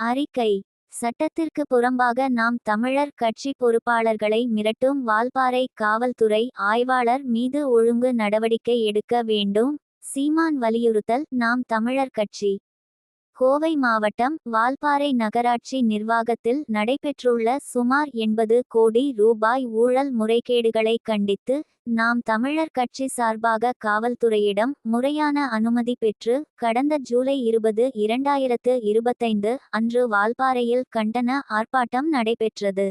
அறிக்கை. சட்டத்திற்கு புறம்பாக நாம் தமிழர் கட்சி பொறுப்பாளர்களை மிரட்டும் வால்பாறை காவல்துறை ஆய்வாளர் மீது ஒழுங்கு நடவடிக்கை எடுக்க வேண்டும். சீமான் வலியுறுத்தல். நாம் தமிழர் கட்சி. கோவை மாவட்டம் வால்பாறை நகராட்சி நிர்வாகத்தில் நடைபெற்றுள்ள சுமார் 80 கோடி ரூபாய் ஊழல் முறைகேடுகளை கண்டித்து நாம் தமிழர் கட்சி சார்பாக காவல்துறையிடம் முறையான அனுமதி பெற்று கடந்த ஜூலை 20, 2025 அன்று வால்பாறையில் கண்டன ஆர்ப்பாட்டம் நடைபெற்றது.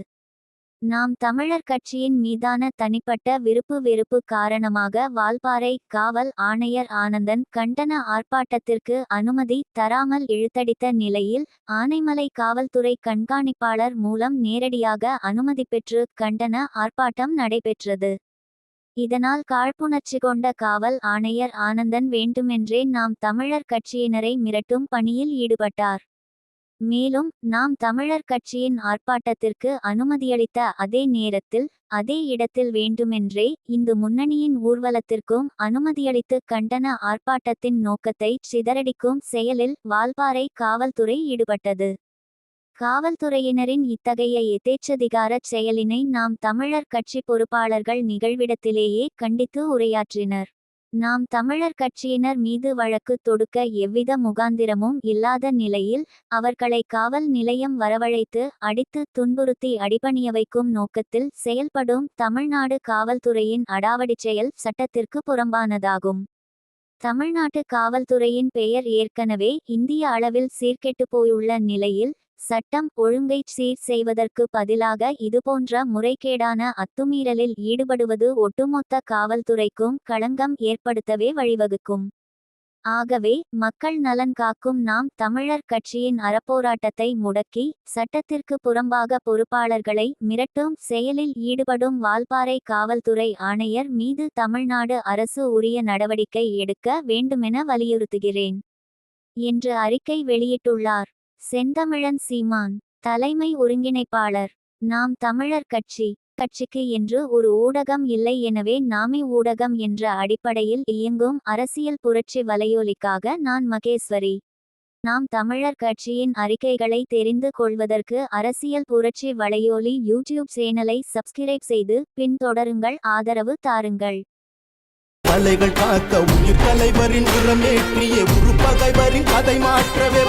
நாம் தமிழர் கட்சியின் மீதான தனிப்பட்ட விருப்பு வெறுப்பு காரணமாக வால்பாறை காவல் ஆணையர் ஆனந்தன் கண்டன ஆர்ப்பாட்டத்திற்கு அனுமதி தராமல் இழுத்தடித்த நிலையில் ஆனைமலை காவல்துறை கண்காணிப்பாளர் மூலம் நேரடியாக அனுமதி பெற்று கண்டன ஆர்ப்பாட்டம் நடைபெற்றது. இதனால் காழ்ப்புணர்ச்சி கொண்ட காவல் ஆணையர் ஆனந்தன் வேண்டுமென்றே நாம் தமிழர் கட்சியினரை மிரட்டும் பணியில் ஈடுபட்டார். மேலும் நாம் தமிழர் கட்சியின் ஆர்ப்பாட்டத்திற்கு அனுமதியளித்த அதே நேரத்தில் அதே இடத்தில் வேண்டுமென்றே இந்து முன்னணியின் ஊர்வலத்திற்கும் அனுமதியளித்து கண்டன ஆர்ப்பாட்டத்தின் நோக்கத்தை சிதறடிக்கும் செயலில் வால்பாறை காவல்துறை ஈடுபட்டது. காவல்துறையினரின் இத்தகைய எதேச்சதிகாரச் செயலினை நாம் தமிழர் கட்சி பொறுப்பாளர்கள் நிகழ்விடத்திலேயே கண்டித்து உரையாற்றினர். நாம் தமிழர் கட்சியினர் மீது வழக்கு தொடுக்க எவ்வித முகாந்திரமும் இல்லாத நிலையில் அவர்களை காவல் நிலையம் வரவழைத்து அடித்து துன்புறுத்தி அடிபணிய வைக்கும் நோக்கத்தில் செயல்படும் தமிழ்நாடு காவல்துறையின் அடாவடிச் செயல் சட்டத்திற்கு புறம்பானதாகும். தமிழ்நாட்டு காவல்துறையின் பெயர் ஏற்கனவே இந்திய அளவில் சீர்கெட்டு போயுள்ள நிலையில் சட்டம் ஒழுங்கை சீர் செய்வதற்கு பதிலாக இதுபோன்ற முறைகேடான அத்துமீறலில் ஈடுபடுவது ஒட்டுமொத்த காவல்துறைக்கும் களங்கம் ஏற்படுத்தவே வழிவகுக்கும். ஆகவே மக்கள் நலன் காக்கும் நாம் தமிழர் கட்சியின் அறப்போராட்டத்தை முடக்கி சட்டத்திற்கு புறம்பாக பொறுப்பாளர்களை மிரட்டும் செயலில் ஈடுபடும் வால்பாறை காவல்துறை ஆணையர் மீது தமிழ்நாடு அரசு உரிய நடவடிக்கை எடுக்க வேண்டுமென வலியுறுத்துகிறேன் என்று அறிக்கை வெளியிட்டுள்ளார். செந்தமிழன் சீமான், தலைமை ஒருங்கிணைப்பாளர், நாம் தமிழர் கட்சிக்கு என்று ஒரு ஊடகம் இல்லை, எனவே நாமே ஊடகம் என்ற அடிப்படையில் இயங்கும் அரசியல் புரட்சி வலையொலிக்காக நான் மகேஸ்வரி. நாம் தமிழர் கட்சியின் அறிக்கைகளை தெரிந்து கொள்வதற்கு அரசியல் புரட்சி வலையொலி யூடியூப் சேனலை சப்ஸ்கிரைப் செய்து பின்தொடருங்கள், ஆதரவு தாருங்கள். தலைகள் காக்க உயிர் தலைவரின் உரமேற்றிய உருப்பகைவரின் கதை மாற்றவே